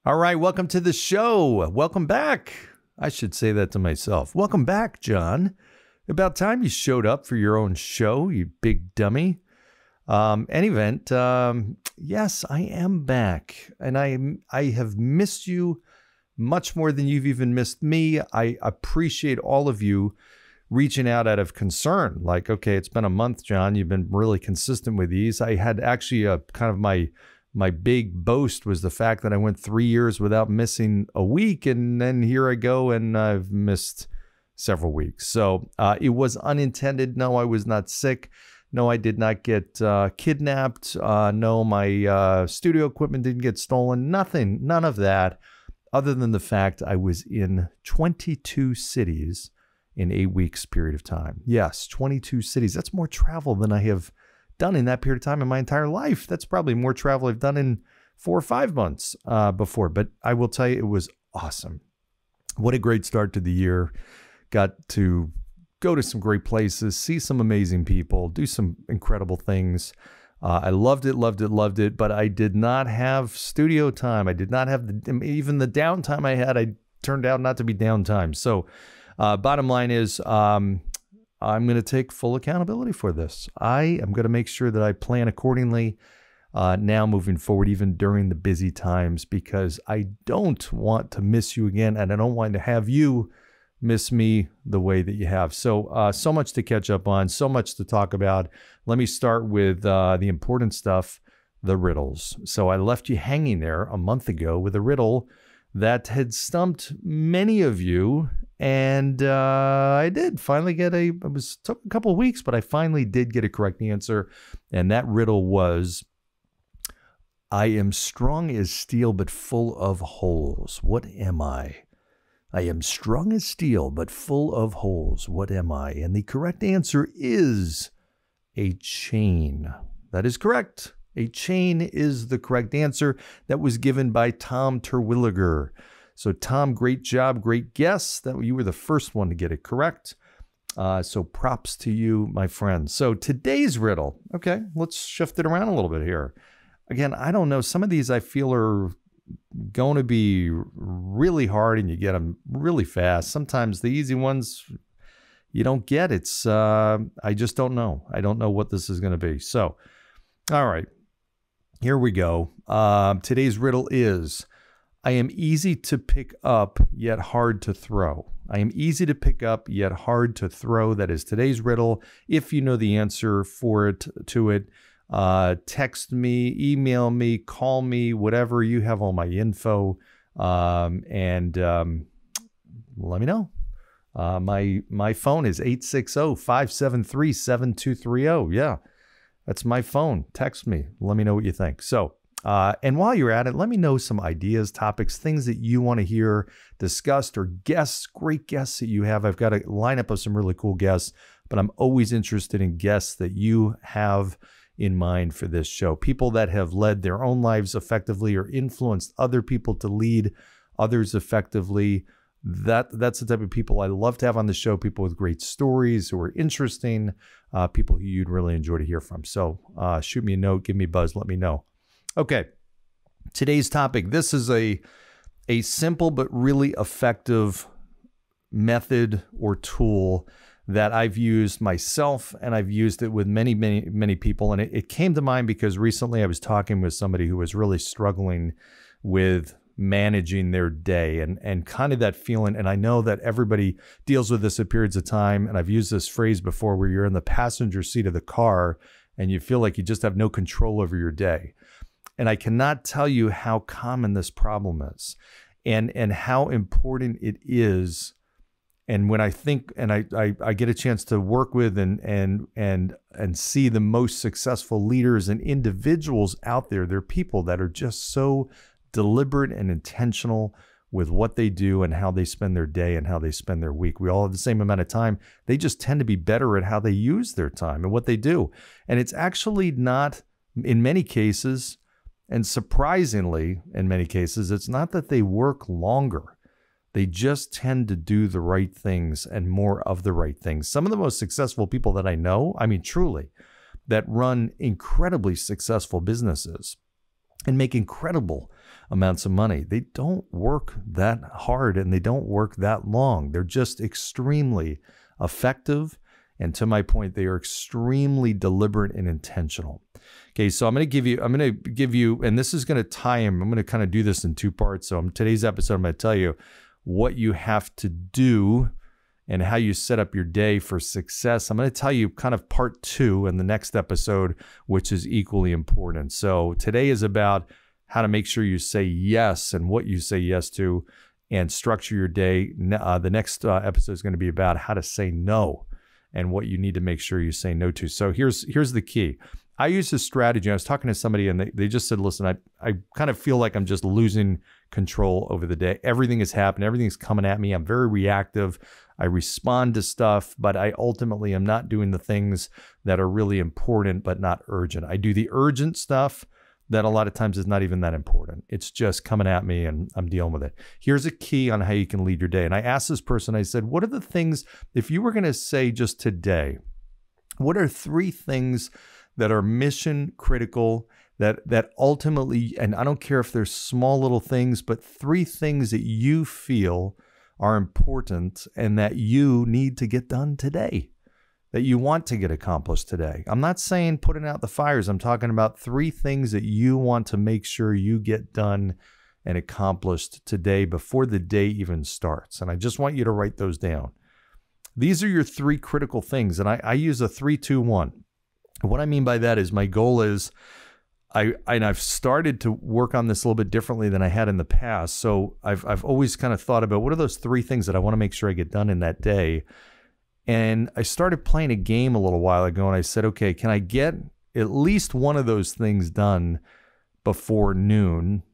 All right, welcome to the show. Welcome back. I should say that to myself. Welcome back, John. About time you showed up for your own show, you big dummy. Any event, yes, I am back, and I have missed you much more than you've even missed me. I appreciate all of you reaching out of concern. Like, okay, it's been a month, John. You've been really consistent with these. I had actually a kind of my big boast was the fact that I went 3 years without missing a week, and then here I go, and I've missed several weeks. So it was unintended. No, I was not sick. No, I did not get kidnapped. No, my studio equipment didn't get stolen. Nothing, none of that, other than the fact I was in 22 cities in 8 weeks period of time. Yes, 22 cities. That's more travel than I have done in that period of time in my entire life. That's probably more travel I've done in 4 or 5 months before. But I will tell you, it was awesome. What a great start to the year. Got to go to some great places, see some amazing people, do some incredible things. I loved it, but I did not have studio time. I did not have even the downtime I had. I turned out not to be downtime. So bottom line is I'm going to take full accountability for this. I am going to make sure that I plan accordingly now moving forward, even during the busy times, because I don't want to miss you again, and I don't want to have you miss me the way that you have. So, so much to catch up on, so much to talk about. Let me start with the important stuff, the riddles. So I left you hanging there a month ago with a riddle that had stumped many of you. And I did finally get took a couple of weeks, but I finally did get a correct answer. And that riddle was, I am strong as steel, but full of holes. What am I? I am strong as steel, but full of holes. What am I? And the correct answer is a chain. That is correct. A chain is the correct answer. That was given by Tom Terwilliger. So Tom, great job, great guess. That you were the first one to get it correct. So props to you, my friend. So today's riddle. Okay, let's shift it around a little bit here. Again, I don't know. Some of these I feel are going to be really hard and you get them really fast. Sometimes the easy ones you don't get. It's I just don't know. I don't know what this is going to be. So, all right, here we go. Today's riddle is, I am easy to pick up, yet hard to throw. I am easy to pick up, yet hard to throw. That is today's riddle. If you know the answer to it, text me, email me, call me, whatever. You have all my info, and let me know. My phone is 860-573-7230. Yeah, that's my phone. Text me. Let me know what you think. So, and while you're at it, let me know some ideas, topics, things that you want to hear discussed, or guests, great guests that you have. I've got a lineup of some really cool guests, but I'm always interested in guests that you have in mind for this show. People that have led their own lives effectively or influenced other people to lead others effectively. That's the type of people I love to have on the show. People with great stories who are interesting, people who you'd really enjoy to hear from. So shoot me a note, give me a buzz, let me know. Okay, today's topic. This is a simple but really effective method or tool that I've used myself, and I've used it with many people. And it came to mind because recently I was talking with somebody who was really struggling with managing their day and kind of that feeling. And I know that everybody deals with this at periods of time. And I've used this phrase before, where you're in the passenger seat of the car and you feel like you just have no control over your day. And I cannot tell you how common this problem is and how important it is. And when I think, and I get a chance to work with and see the most successful leaders and individuals out there, they're people that are just so deliberate and intentional with what they do and how they spend their day and how they spend their week. We all have the same amount of time. They just tend to be better at how they use their time and what they do. And it's actually not, in many cases, and surprisingly, in many cases, it's not that they work longer. They just tend to do the right things and more of the right things. Some of the most successful people that I know, I mean, truly, that run incredibly successful businesses and make incredible amounts of money. They don't work that hard and they don't work that long. They're just extremely effective. And to my point, they are extremely deliberate and intentional. Okay, so I'm going to give you, and this is going to tie in. I'm going to kind of do this in two parts. So today's episode, I'm going to tell you what you have to do and how you set up your day for success. I'm going to tell you kind of part 2 in the next episode, which is equally important. So today is about how to make sure you say yes and what you say yes to and structure your day. The next episode is going to be about how to say no and what you need to make sure you say no to. So here's the key. I use this strategy. I was talking to somebody and they just said, listen, I kind of feel like I'm just losing control over the day. Everything is happening. Everything's coming at me. I'm very reactive. I respond to stuff, but I ultimately am not doing the things that are really important, but not urgent. I do the urgent stuff that a lot of times is not even that important. It's just coming at me and I'm dealing with it. Here's a key on how you can lead your day. And I asked this person, I said, what are the things, if you were going to say just today, what are 3 things that are mission critical that ultimately, and I don't care if they're small little things, but 3 things that you feel are important and that you need to get done today, that you want to get accomplished today. I'm not saying putting out the fires. I'm talking about 3 things that you want to make sure you get done and accomplished today before the day even starts. And I just want you to write those down. These are your 3 critical things. And I use a 3-2-1. What I mean by that is my goal is, I've started to work on this a little bit differently than I had in the past. So I've always kind of thought about what are those 3 things that I want to make sure I get done in that day. And I started playing a game a little while ago and I said, okay, can I get at least one of those things done before noon?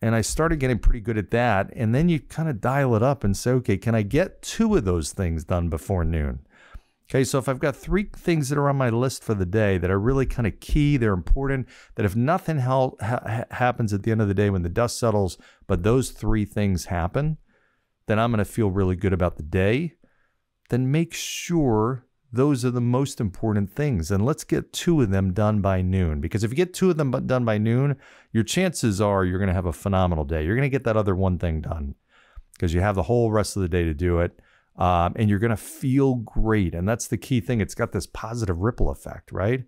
And I started getting pretty good at that. And then you kind of dial it up and say, okay, can I get 2 of those things done before noon? Okay, so if I've got 3 things that are on my list for the day that are really kind of key, they're important, that if nothing happens at the end of the day when the dust settles, but those 3 things happen, then I'm going to feel really good about the day. Then make sure those are the most important things. And let's get 2 of them done by noon. Because if you get 2 of them done by noon, your chances are you're going to have a phenomenal day. You're going to get that other one thing done because you have the whole rest of the day to do it. And you're going to feel great. And that's the key thing. It's got this positive ripple effect, right?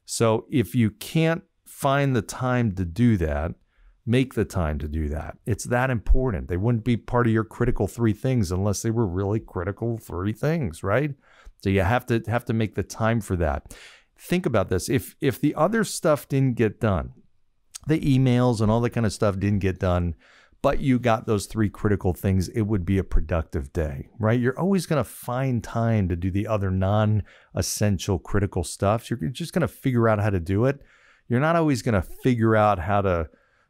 So if you can't find the time to do that, make the time to do that. It's that important. They wouldn't be part of your critical 3 things unless they were really critical 3 things, right? So you have to make the time for that. Think about this. If the other stuff didn't get done, the emails and all that kind of stuff didn't get done, but you got those 3 critical things, it would be a productive day, right? You're always going to find time to do the other non-essential critical stuff. You're just going to figure out how to do it. You're not always going to figure out how to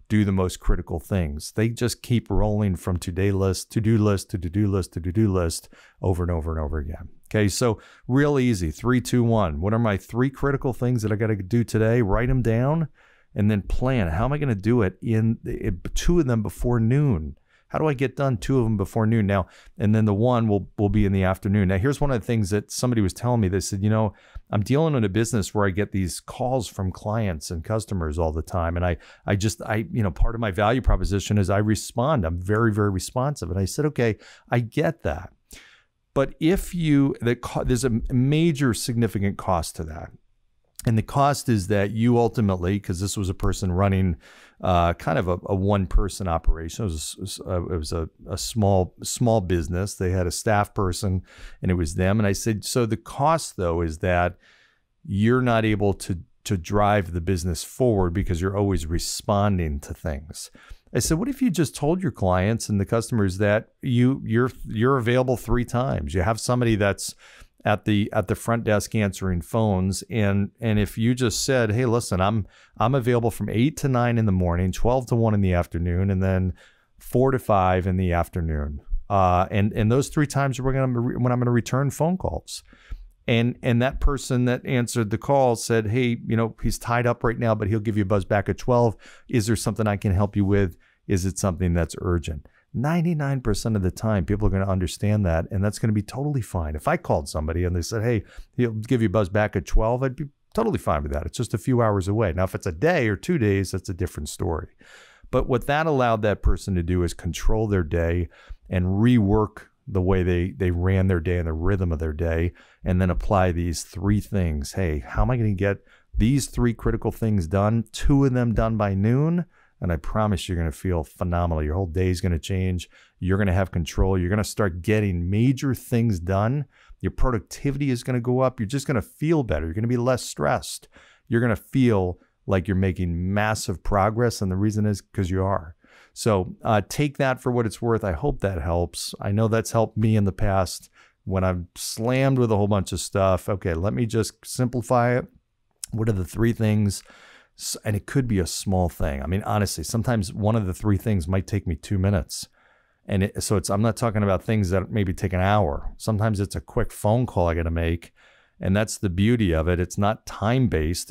do the most critical things. They just keep rolling from to-do list, to-do list, to to-do list, to to-do list over and over and over again. Okay, so real easy, 3, 2, 1. What are my 3 critical things that I got to do today? Write them down. And then plan, how am I going to do it in 2 of them before noon? How do I get done 2 of them before noon? Now, and then the 1 will be in the afternoon. Now, here's one of the things that somebody was telling me. They said, I'm dealing in a business where I get these calls from clients and customers all the time. And I part of my value proposition is I respond. I'm very, very responsive. And I said, okay, I get that. But there's a major significant cost to that. And the cost is that you ultimately, because this was a person running kind of a one-person operation. It was a small business. They had a staff person, and it was them. And I said, so the cost, though, is that you're not able to drive the business forward because you're always responding to things. I said, what if you just told your clients and the customers that you're available 3 times? You have somebody that's at the front desk answering phones, and if you just said, hey, listen, I'm available from 8 to 9 in the morning, 12 to 1 in the afternoon, and then 4 to 5 in the afternoon, and those 3 times when I'm going to return phone calls, and that person that answered the call said, hey, he's tied up right now, but he'll give you a buzz back at 12. Is there something I can help you with? Is it something that's urgent? 99% of the time, people are going to understand that, and that's going to be totally fine. If I called somebody and they said, hey, he'll give you a buzz back at 12, I'd be totally fine with that. It's just a few hours away. Now, if it's a day or 2 days, that's a different story. But what that allowed that person to do is control their day and rework the way they ran their day and the rhythm of their day, and then apply these 3 things. Hey, how am I going to get these 3 critical things done? 2 of them done by noon, and I promise you're going to feel phenomenal. Your whole day is going to change. You're going to have control. You're going to start getting major things done. Your productivity is going to go up. You're just going to feel better. You're going to be less stressed. You're going to feel like you're making massive progress, and the reason is because you are. So take that for what it's worth. I hope that helps. I know that's helped me in the past when I'm slammed with a whole bunch of stuff. Okay, let me just simplify it. What are the 3 things? And it could be a small thing. I mean, honestly, sometimes one of the 3 things might take me 2 minutes. And I'm not talking about things that maybe take an hour. Sometimes it's a quick phone call I got to make. And that's the beauty of it. It's not time-based.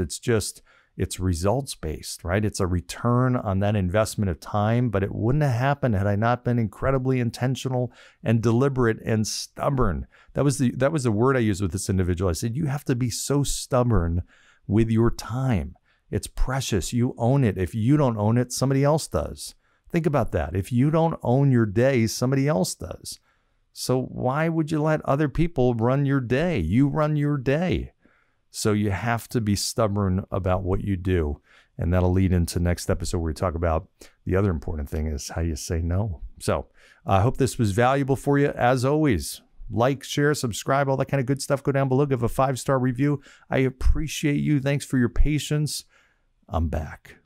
It's results-based, right? It's a return on that investment of time, but it wouldn't have happened had I not been incredibly intentional and deliberate and stubborn. That was the word I used with this individual. I said, you have to be so stubborn with your time. It's precious. You own it. If you don't own it, somebody else does. Think about that. If you don't own your day, somebody else does. So why would you let other people run your day? You run your day. So you have to be stubborn about what you do. And that'll lead into next episode where we talk about the other important thing is how you say no. So I hope this was valuable for you. As always, like, share, subscribe, all that kind of good stuff. Go down below, give a 5-star review. I appreciate you. Thanks for your patience. I'm back.